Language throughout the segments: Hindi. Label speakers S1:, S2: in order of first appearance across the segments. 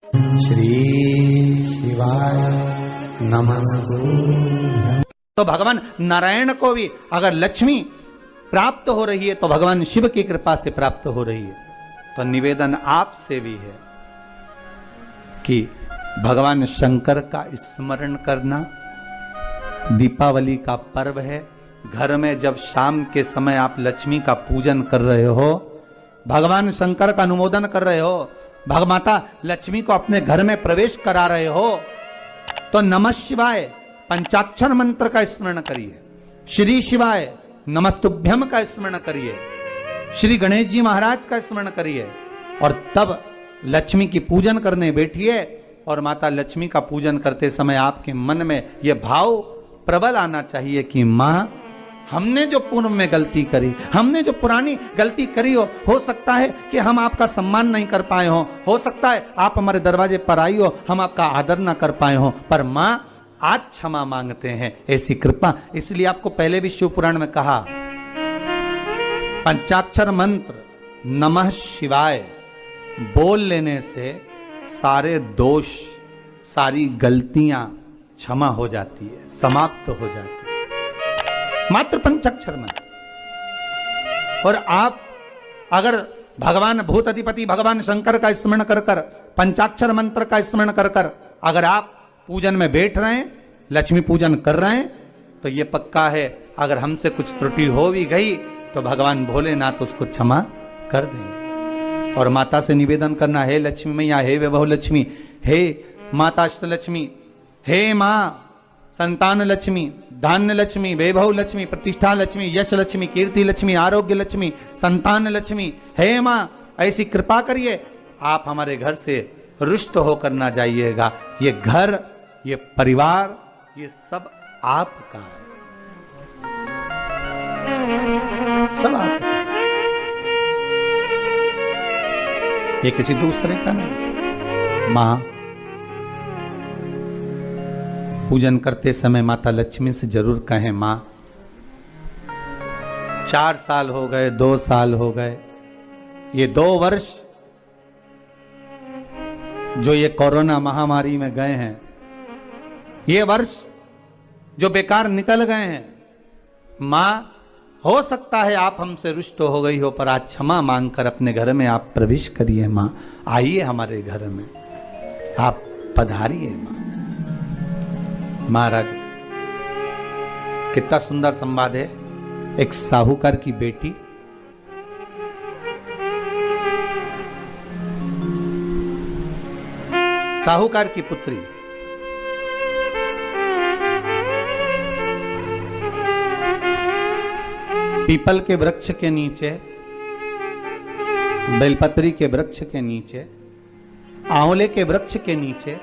S1: श्री शिवाय नमः।
S2: तो भगवान नारायण को भी अगर लक्ष्मी प्राप्त हो रही है तो भगवान शिव की कृपा से प्राप्त हो रही है। तो निवेदन आपसे भी है कि भगवान शंकर का स्मरण करना। दीपावली का पर्व है, घर में जब शाम के समय आप लक्ष्मी का पूजन कर रहे हो, भगवान शंकर का अनुमोदन कर रहे हो, भगमाता लक्ष्मी को अपने घर में प्रवेश करा रहे हो, तो नमः शिवाय पंचाक्षर मंत्र का स्मरण करिए, श्री शिवाय नमस्तुभ्यम का स्मरण करिए, श्री गणेश जी महाराज का स्मरण करिए और तब लक्ष्मी की पूजन करने बैठिए। और माता लक्ष्मी का पूजन करते समय आपके मन में यह भाव प्रबल आना चाहिए कि मां, हमने जो पूर्व में गलती करी, हमने जो पुरानी गलती करी हो सकता है कि हम आपका सम्मान नहीं कर पाए हो सकता है आप हमारे दरवाजे पर आई हो, हम आपका आदर ना कर पाए हो, पर मां आज क्षमा मांगते हैं, ऐसी कृपा। इसलिए आपको पहले भी शिव पुराण में कहा, पंचाक्षर मंत्र नमः शिवाय बोल लेने से सारे दोष, सारी गलतियां क्षमा हो जाती है, समाप्त हो जाती है, मात्र पंचाक्षर मंत्र। और आप अगर भगवान भूत अधिपति भगवान शंकर का स्मरण कर कर, पंचाक्षर मंत्र का स्मरण कर कर अगर आप पूजन में बैठ रहे हैं, लक्ष्मी पूजन कर रहे हैं, तो ये पक्का है अगर हमसे कुछ त्रुटि हो भी गई तो भगवान भोलेनाथ उसको क्षमा कर देंगे। और माता से निवेदन करना, हे लक्ष्मी मैया, हे वैभव लक्ष्मी, हे माता अष्टलक्ष्मी, हे मां संतान लक्ष्मी, धान्य लक्ष्मी, वैभव लक्ष्मी, प्रतिष्ठा लक्ष्मी, यश लक्ष्मी, कीर्ति लक्ष्मी, आरोग्य लक्ष्मी, संतान लक्ष्मी, हे मां ऐसी कृपा करिए, आप हमारे घर से रुष्ट होकर ना जाइएगा। ये घर, ये परिवार, ये सब आपका है, सब आपका, ये किसी दूसरे का नहीं। मां पूजन करते समय माता लक्ष्मी से जरूर कहें, मां 4 साल हो गए, 2 साल हो गए, ये 2 वर्ष जो ये कोरोना महामारी में गए हैं, ये वर्ष जो बेकार निकल गए हैं, मां हो सकता है आप हमसे रुष्ट हो गई हो, पर आज क्षमा मांगकर अपने घर में आप प्रवेश करिए। मां आइए हमारे घर में, आप पधारिए। मां महाराज कितना सुंदर संवाद है। एक साहूकार की बेटी साहूकार की पुत्री पीपल के वृक्ष के नीचे, बेलपत्री के वृक्ष के नीचे, आंवले के वृक्ष के नीचे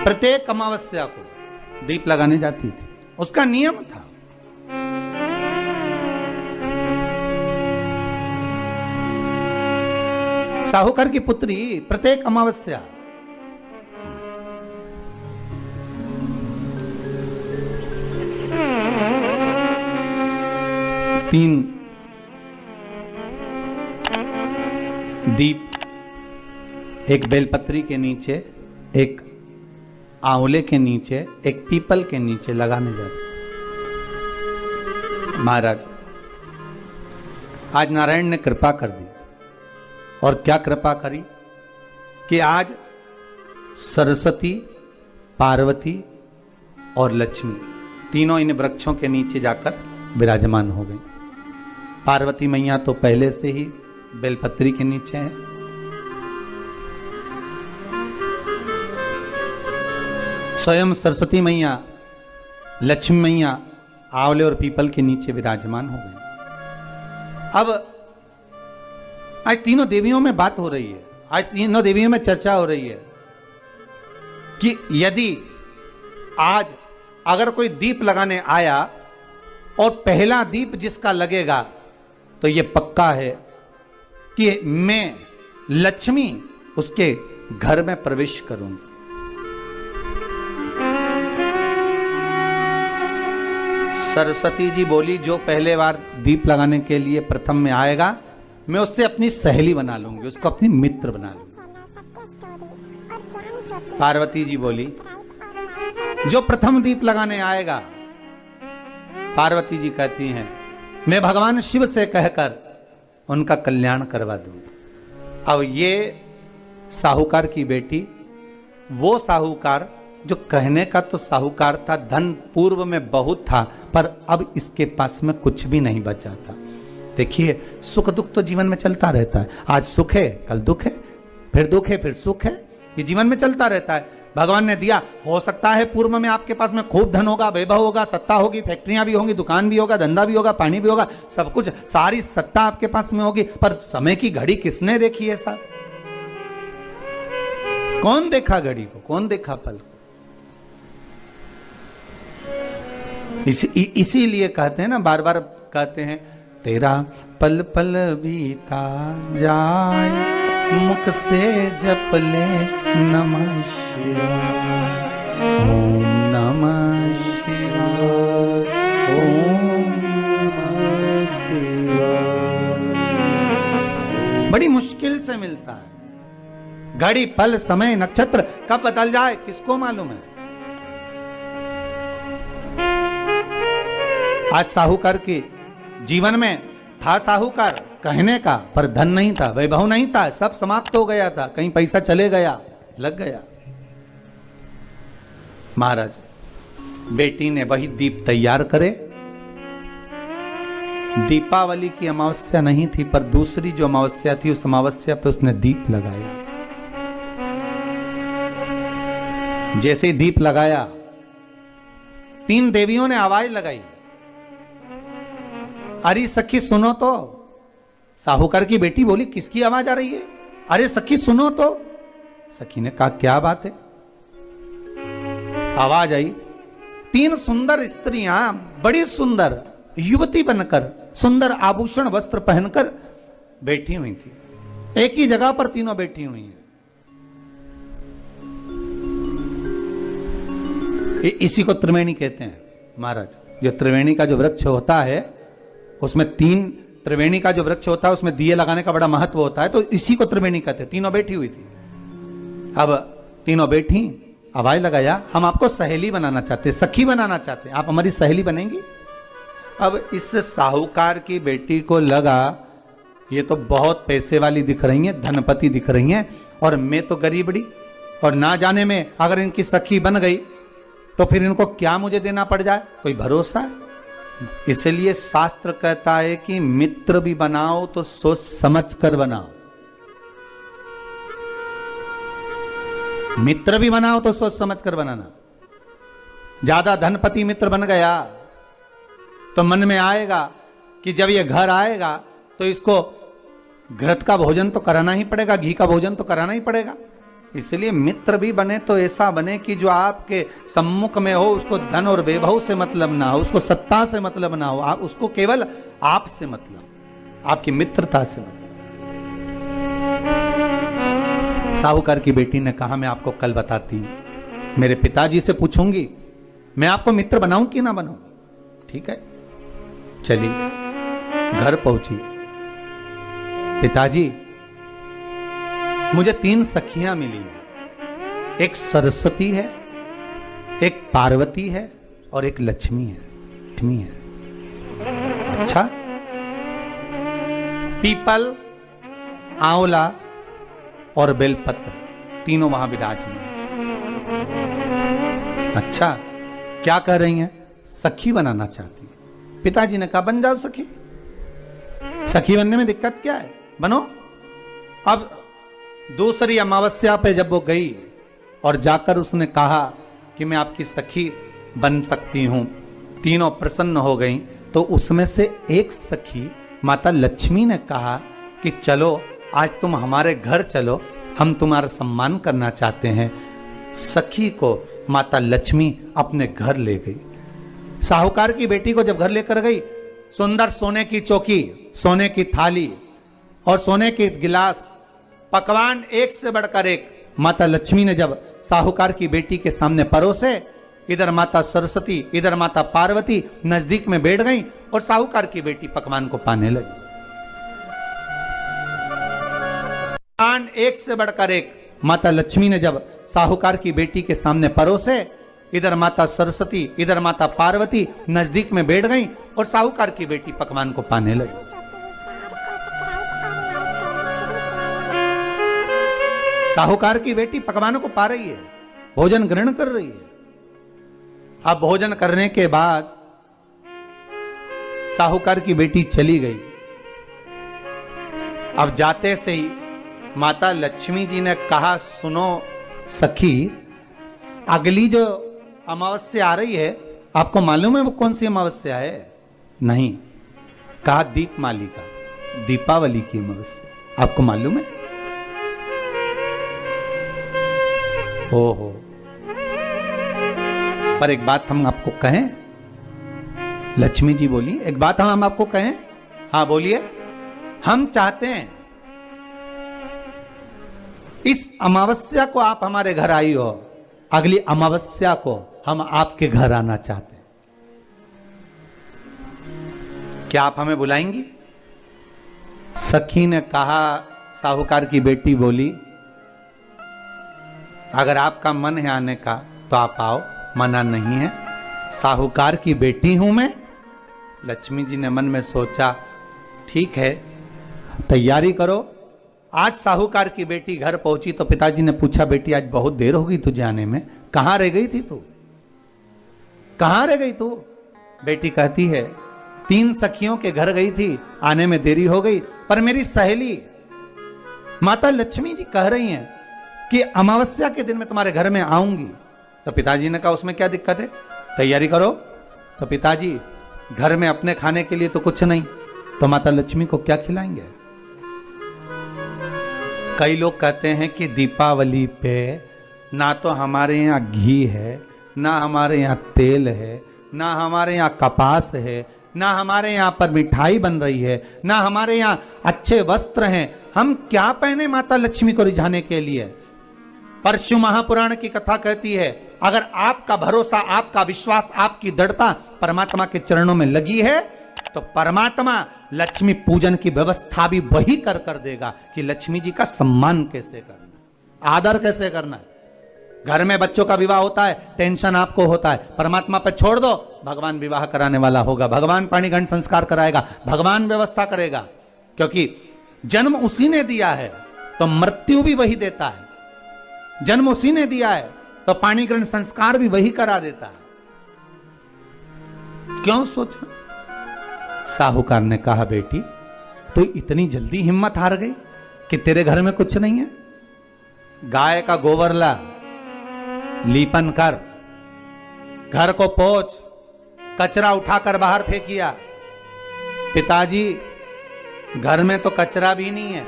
S2: प्रत्येक अमावस्या को दीप लगाने जाती थी। उसका नियम था। साहूकार की पुत्री प्रत्येक अमावस्या तीन दीप, एक बेलपत्री के नीचे, एक आंवले के नीचे, एक पीपल के नीचे लगाने जाते। महाराज आज नारायण ने कृपा कर दी। और क्या कृपा करी कि आज सरस्वती, पार्वती और लक्ष्मी तीनों इन वृक्षों के नीचे जाकर विराजमान हो गई। पार्वती मैया तो पहले से ही बेलपत्री के नीचे है, स्वयं सरस्वती मैया, लक्ष्मी मैया आंवले और पीपल के नीचे विराजमान हो गई। अब आज तीनों देवियों में बात हो रही है, आज तीनों देवियों में चर्चा हो रही है कि यदि आज अगर कोई दीप लगाने आया और पहला दीप जिसका लगेगा तो यह पक्का है कि मैं लक्ष्मी उसके घर में प्रवेश करूंगी। सरस्वती जी बोली, जो पहले बार दीप लगाने के लिए प्रथम में आएगा मैं उससे अपनी सहेली बना लूंगी, उसको अपनी मित्र बना लूंगी। पार्वती जी बोली, जो प्रथम दीप लगाने आएगा, पार्वती जी कहती हैं, मैं भगवान शिव से कहकर उनका कल्याण करवा दूं। अब ये साहूकार की बेटी, वो साहूकार जो कहने का तो साहूकार था, धन पूर्व में बहुत था, पर अब इसके पास में कुछ भी नहीं बचा था। देखिए, सुख दुख तो जीवन में चलता रहता है। आज सुख है, कल दुख है, फिर दुख है, फिर सुख है। ये जीवन में चलता रहता है। भगवान ने दिया, हो सकता है पूर्व में आपके पास में खूब धन होगा, वैभव होगा, सत्ता होगी, फैक्ट्रियां भी होंगी, दुकान भी होगा, धंधा भी होगा, पानी भी होगा, सब कुछ, सारी सत्ता आपके पास में होगी, पर समय की घड़ी किसने देखी है साहब? कौन देखा घड़ी को, कौन देखा पल को? इसीलिए कहते हैं ना, बार बार कहते हैं, तेरा पल पल बीता जाए, मुख से जप ले नमः शिवाय, ओम नमः शिवाय, ओम नमः शिवाय। बड़ी मुश्किल से मिलता है। घड़ी, पल, समय, नक्षत्र कब बदल जाए किसको मालूम है? आज साहूकार के जीवन में था साहूकार कहने का, पर धन नहीं था, वैभव नहीं था, सब समाप्त हो गया था, कहीं पैसा चले गया, लग गया। महाराज, बेटी ने वही दीप तैयार करे। दीपावली की अमावस्या नहीं थी, पर दूसरी जो अमावस्या थी, उस अमावस्या पे उसने दीप लगाया। जैसे ही दीप लगाया, 3 देवियों ने आवाज लगाई, अरे सखी सुनो तो। साहूकार की बेटी बोली, किसकी आवाज आ रही है? अरे सखी सुनो तो। सखी ने कहा, क्या बात है? आवाज आई, 3 सुंदर स्त्रियां, बड़ी सुंदर युवती बनकर, सुंदर आभूषण वस्त्र पहनकर बैठी हुई थी। एक ही जगह पर तीनों बैठी हुई हैं। इसी को त्रिवेणी कहते हैं महाराज। जो त्रिवेणी का जो वृक्ष होता है, उसमें 3 त्रिवेणी का जो वृक्ष होता है, उसमें दिए लगाने का बड़ा महत्व होता है, तो इसी को त्रिवेणी कहते हैं। तीनों बैठी हुई थी। अब तीनों बैठी, आवाज लगाया, हम आपको सहेली बनाना चाहते हैं, सखी बनाना चाहते हैं, आप हमारी सहेली बनेंगी? अब इस साहूकार की बेटी को लगा, ये तो बहुत पैसे वाली दिख रही हैं, धनपति दिख रही हैं, और मैं तो गरीबड़ी, और ना जाने में अगर इनकी सखी बन गई तो फिर इनको क्या मुझे देना पड़ जाए, कोई भरोसा है? इसलिए शास्त्र कहता है कि मित्र भी बनाओ तो सोच समझ कर बनाओ। मित्र भी बनाओ तो सोच समझ कर बनाना। ज्यादा धनपति मित्र बन गया तो मन में आएगा कि जब ये घर आएगा तो इसको घृत का भोजन तो कराना ही पड़ेगा, घी का भोजन तो कराना ही पड़ेगा। इसलिए मित्र भी बने तो ऐसा बने कि जो आपके सम्मुख में हो, उसको धन और वैभव से मतलब ना हो, उसको सत्ता से मतलब ना हो, आप उसको केवल आपसे मतलब, आपकी मित्रता से मतलब। साहूकार की बेटी ने कहा, मैं आपको कल बताती हूं, मेरे पिताजी से पूछूंगी, मैं आपको मित्र बनाऊं कि ना बनाऊं? ठीक है, चलिए। घर पहुंची, पिताजी मुझे 3 सखियां मिली हैं, एक सरस्वती है, एक पार्वती है और एक लक्ष्मी है। लक्ष्मी है, अच्छा। पीपल, आंवला और बेलपत्र तीनों वहां विराजमान। अच्छा, क्या कह रही हैं? सखी बनाना चाहती है। पिताजी ने कहा, बन जाओ सखी। सखी बनने में दिक्कत क्या है, बनो। अब दूसरी अमावस्या पे जब वो गई और जाकर उसने कहा कि मैं आपकी सखी बन सकती हूं, तीनों प्रसन्न हो गई। तो उसमें से एक सखी माता लक्ष्मी ने कहा कि चलो आज तुम हमारे घर चलो, हम तुम्हारा सम्मान करना चाहते हैं। सखी को माता लक्ष्मी अपने घर ले गई। साहूकार की बेटी को जब घर लेकर गई, सुंदर सोने की चौकी, सोने की थाली और सोने के गिलास, पकवान एक से बढ़कर एक माता लक्ष्मी ने जब साहूकार की बेटी के सामने परोसे, इधर माता सरस्वती, इधर माता पार्वती नजदीक में बैठ गई और साहूकार की बेटी पकवान को पाने लगी। पकवान एक से बढ़कर एक, माता लक्ष्मी ने जब साहूकार की बेटी के सामने परोसे, इधर माता सरस्वती इधर माता पार्वती नजदीक में बैठ गईं और साहूकार की बेटी पकवान को पाने लगी। साहूकार की बेटी पकवानों को पा रही है, भोजन ग्रहण कर रही है। अब भोजन करने के बाद साहूकार की बेटी चली गई। अब जाते से ही माता लक्ष्मी जी ने कहा, सुनो सखी, अगली जो अमावस्या आ रही है, आपको मालूम है वो कौन सी अमावस्या है? नहीं। कहा दीपमाली का, दीपावली की अमावस्या, आपको मालूम है? ओहो, पर एक बात हम आपको कहें, लक्ष्मी जी बोली, एक बात हम आपको कहें। हाँ बोलिए। हम चाहते हैं इस अमावस्या को आप हमारे घर आई हो, अगली अमावस्या को हम आपके घर आना चाहते हैं। क्या आप हमें बुलाएंगी? सखी ने कहा, साहूकार की बेटी बोली, अगर आपका मन है आने का तो आप आओ, मना नहीं है। साहूकार की बेटी हूं मैं। लक्ष्मी जी ने मन में सोचा, ठीक है तैयारी करो। आज साहूकार की बेटी घर पहुंची तो पिताजी ने पूछा, बेटी आज बहुत देर हो गई तुझे आने में, कहां रह गई थी तू? कहां रह गई तू? बेटी कहती है, 3 सखियों के घर गई थी, आने में देरी हो गई, पर मेरी सहेली माता लक्ष्मी जी कह रही हैं कि अमावस्या के दिन मैं तुम्हारे घर में आऊंगी। तो पिताजी ने कहा, उसमें क्या दिक्कत है, तैयारी करो। तो पिताजी, घर में अपने खाने के लिए तो कुछ नहीं, तो माता लक्ष्मी को क्या खिलाएंगे? कई लोग कहते हैं कि दीपावली पे ना तो हमारे यहाँ घी है, ना हमारे यहाँ तेल है, ना हमारे यहाँ कपास है, ना हमारे यहाँ पर मिठाई बन रही है, ना हमारे यहाँ अच्छे वस्त्र हैं, हम क्या पहने माता लक्ष्मी को रिझाने के लिए? परशु महापुराण की कथा कहती है, अगर आपका भरोसा, आपका विश्वास, आपकी दृढ़ता परमात्मा के चरणों में लगी है तो परमात्मा लक्ष्मी पूजन की व्यवस्था भी वही कर देगा कि लक्ष्मी जी का सम्मान कैसे करना, आदर कैसे करना है। घर में बच्चों का विवाह होता है, टेंशन आपको होता है, परमात्मा पर छोड़ दो, भगवान विवाह कराने वाला होगा, भगवान पाणिग्रहण संस्कार कराएगा, भगवान व्यवस्था करेगा, क्योंकि जन्म उसी ने दिया है तो मृत्यु भी वही देता है। जन्म उसी ने दिया है तो पाणिग्रहण संस्कार भी वही करा देता है। क्यों सोचना? साहूकार ने कहा, बेटी तू इतनी जल्दी हिम्मत हार गई कि तेरे घर में कुछ नहीं है? गाय का गोबर ला, लीपन कर, घर को पोंछ, कचरा उठाकर बाहर फेंकिया। पिताजी, घर में तो कचरा भी नहीं है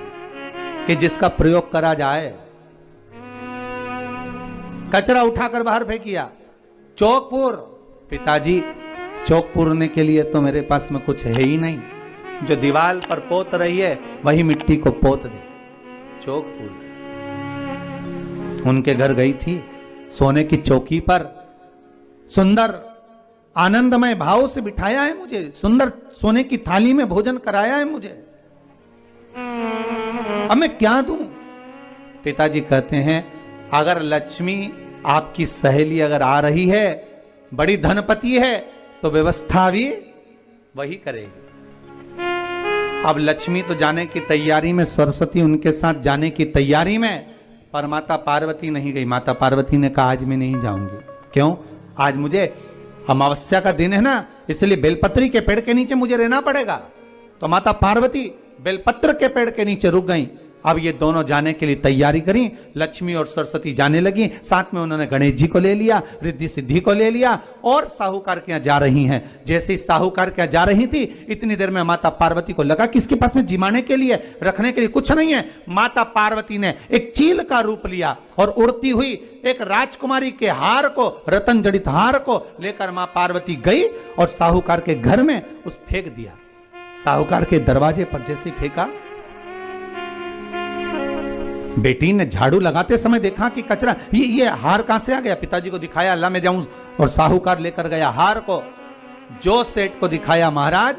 S2: कि जिसका प्रयोग करा जाए। कचरा उठाकर बाहर फेंकिया। चौक पूर, पिताजी चौक पूरने के लिए तो मेरे पास में कुछ है ही नहीं, जो दीवार पर पोत रही है वही मिट्टी को पोत दे, चौक पूर दे। उनके घर गई थी, सोने की चौकी पर सुंदर आनंदमय भाव से बिठाया है मुझे, सुंदर सोने की थाली में भोजन कराया है मुझे, अब मैं क्या दूं? पिताजी कहते हैं, अगर लक्ष्मी आपकी सहेली अगर आ रही है, बड़ी धनपति है, तो व्यवस्था भी वही करेगी। अब लक्ष्मी तो जाने की तैयारी में, सरस्वती उनके साथ जाने की तैयारी में, पर माता पार्वती नहीं गई। माता पार्वती ने कहा, आज मैं नहीं जाऊंगी। क्यों? आज मुझे अमावस्या का दिन है ना, इसलिए बेलपत्री के पेड़ के नीचे मुझे रहना पड़ेगा। तो माता पार्वती बेलपत्र के पेड़ के नीचे रुक गई। अब ये दोनों जाने के लिए तैयारी करी, लक्ष्मी और सरस्वती जाने लगी, साथ में उन्होंने गणेश जी को ले लिया, रिद्धि सिद्धि को ले लिया और साहूकार के यहाँ जा रही हैं। जैसे ही साहूकार के यहाँ जा रही थी, इतनी देर में माता पार्वती को लगा कि इसके पास में जिमाने के लिए, रखने के लिए कुछ नहीं है। माता पार्वती ने एक चील का रूप लिया और उड़ती हुई एक राजकुमारी के हार को, रतन जड़ित हार को लेकर मां पार्वती गई और साहूकार के घर में उस फेंक दिया। साहूकार के दरवाजे पर जैसे फेंका, बेटी ने झाड़ू लगाते समय देखा कि कचरा, ये हार कहां से आ गया? पिताजी को दिखाया, अल्लाह मैं जाऊं, और साहूकार लेकर गया हार को। जो सेठ को दिखाया, महाराज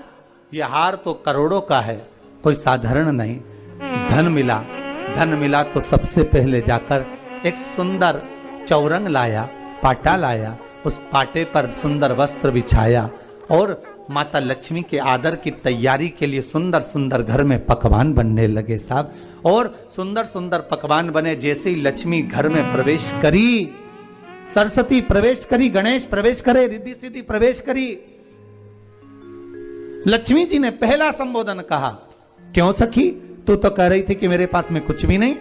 S2: ये हार तो करोड़ों का है, कोई साधारण नहीं, धन मिला, धन मिला तो सबसे पहले जाकर एक सुंदर चौरंग लाया, पाटा लाया, उस पाटे पर सुंदर वस्त्र बिछाया और माता लक्ष्मी के आदर की तैयारी के लिए सुंदर सुंदर घर में पकवान बनने लगे साहब। और सुंदर सुंदर पकवान बने। जैसे ही लक्ष्मी घर में प्रवेश करी, सरस्वती प्रवेश करी, गणेश प्रवेश करे, रिद्धि सिद्धि प्रवेश करी, लक्ष्मी जी ने पहला संबोधन कहा, क्यों सखी, तू तो कह रही थी कि मेरे पास में कुछ भी नहीं,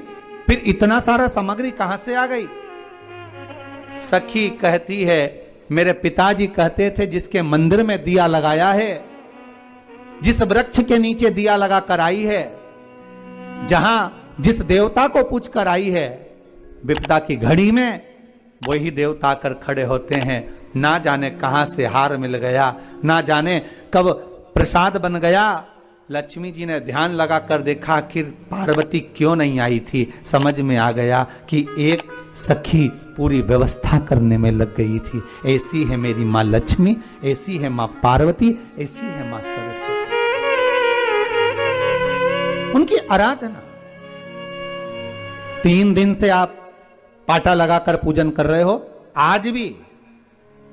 S2: फिर इतना सारा सामग्री कहां से आ गई? सखी कहती है, मेरे पिताजी कहते थे जिसके मंदिर में दिया लगाया है, जिस वृक्ष के नीचे दिया लगा कर आई है, जहां जिस देवता को पूछ कर आई है, विपदा की घड़ी में वही देवता आकर खड़े होते हैं। ना जाने कहां से हार मिल गया, ना जाने कब प्रसाद बन गया। लक्ष्मी जी ने ध्यान लगाकर देखा, आखिर पार्वती क्यों नहीं आई थी। समझ में आ गया कि एक सखी पूरी व्यवस्था करने में लग गई थी। ऐसी है मेरी मां लक्ष्मी, ऐसी है मां पार्वती, ऐसी है मां सरस्वती। उनकी आराधना 3 दिन से आप पाटा लगाकर पूजन कर रहे हो। आज भी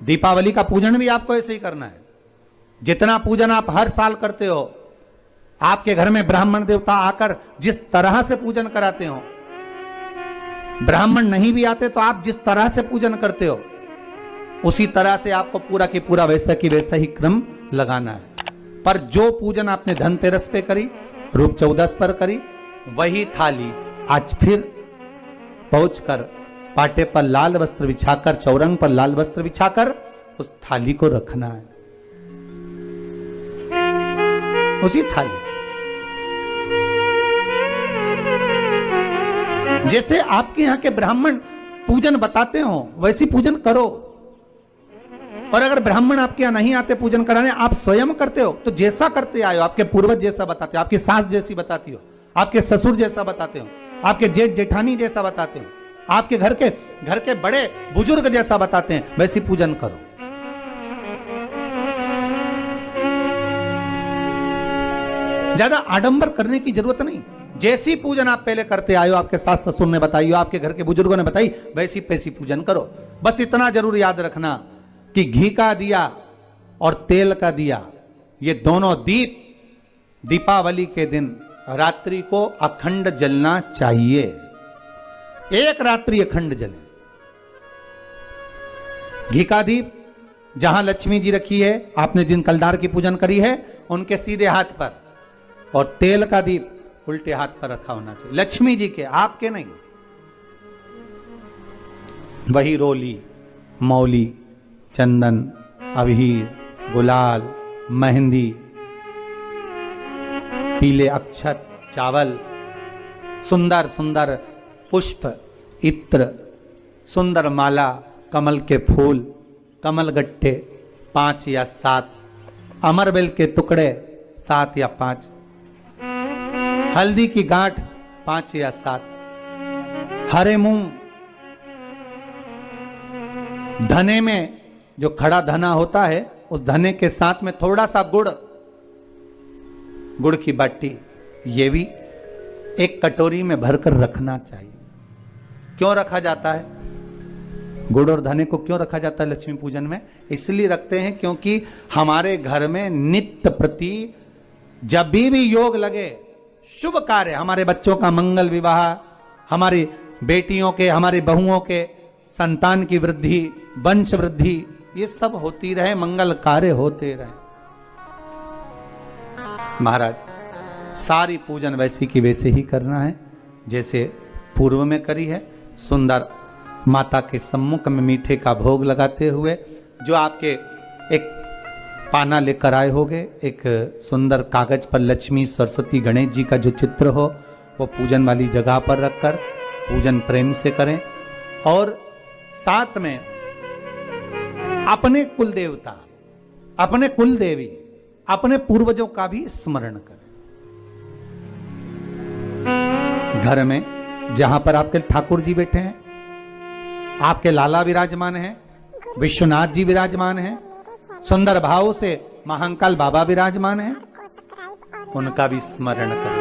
S2: दीपावली का पूजन भी आपको ऐसे ही करना है। जितना पूजन आप हर साल करते हो, आपके घर में ब्राह्मण देवता आकर जिस तरह से पूजन कराते हो, ब्राह्मण नहीं भी आते तो आप जिस तरह से पूजन करते हो, उसी तरह से आपको पूरा की पूरा वैसा की वैसा ही क्रम लगाना है। पर जो पूजन आपने धनतेरस पे करी, रूप 14 पर करी, वही थाली आज फिर पहुंचकर पाटे पर लाल वस्त्र बिछाकर, चौरंग पर लाल वस्त्र बिछाकर उस थाली को रखना है। उसी थाली जैसे आपके यहां के ब्राह्मण पूजन बताते हो, वैसी पूजन करो। और अगर ब्राह्मण आपके यहां नहीं आते पूजन कराने, आप स्वयं करते हो, तो जैसा करते आए हो, आपके पूर्वज जैसा बताते हो, आपकी सास जैसी बताती हो, आपके ससुर जैसा बताते हो, आपके जेठ जेठानी जैसा बताते हो, आपके घर के बड़े बुजुर्ग जैसा बताते हैं, वैसी पूजन करो। ज्यादा आडंबर करने की जरूरत नहीं। जैसी पूजन आप पहले करते आए हो, आपके सास ससुर ने बताई हो, आपके घर के बुजुर्गों ने बताई, वैसी पैसी पूजन करो। बस इतना जरूर याद रखना कि घी का दिया और तेल का दिया, ये दोनों दीप दीपावली के दिन रात्रि को अखंड जलना चाहिए। एक रात्रि अखंड जले। घी का दीप जहां लक्ष्मी जी रखी है, आपने जिन कलदार की पूजन करी है, उनके सीधे हाथ पर, और तेल का दीप उल्टे हाथ पर रखा होना चाहिए, लक्ष्मी जी के, आपके नहीं। वही रोली, मौली, चंदन, अबीर, गुलाल, मेहंदी, पीले अक्षत, चावल, सुंदर सुंदर पुष्प, इत्र, सुंदर माला, कमल के फूल, कमल गट्टे 5 या 7, अमरबेल के टुकड़े 7 या 5, हल्दी की गांठ 5 या 7, हरे मूंग, धने में जो खड़ा धना होता है, उस धने के साथ में थोड़ा सा गुड़ की बाटी, ये भी एक कटोरी में भरकर रखना चाहिए। क्यों रखा जाता है गुड़ और धने को? क्यों रखा जाता है लक्ष्मी पूजन में? इसलिए रखते हैं क्योंकि हमारे घर में नित्य प्रति जब भी योग लगे, शुभ कार्य, हमारे बच्चों का मंगल विवाह, हमारी बेटियों के, हमारी बहुओं के संतान की वृद्धि, वंश वृद्धि, ये सब होती रहे, मंगल कार्य होते रहे। महाराज, सारी पूजन वैसी की वैसे ही करना है जैसे पूर्व में करी है। सुंदर माता के सम्मुख में मीठे का भोग लगाते हुए, जो आपके एक पाना लेकर आए होगे, एक सुंदर कागज पर लक्ष्मी, सरस्वती, गणेश जी का जो चित्र हो, वो पूजन वाली जगह पर रखकर पूजन प्रेम से करें। और साथ में अपने कुल देवता, अपने कुल देवी, अपने पूर्वजों का भी स्मरण करें। घर में जहां पर आपके ठाकुर जी बैठे हैं, आपके लाला विराजमान हैं, विश्वनाथ जी विराजमान हैं, सुंदर भाव से महाकाल बाबा विराजमान हैं, उनका भी स्मरण करें।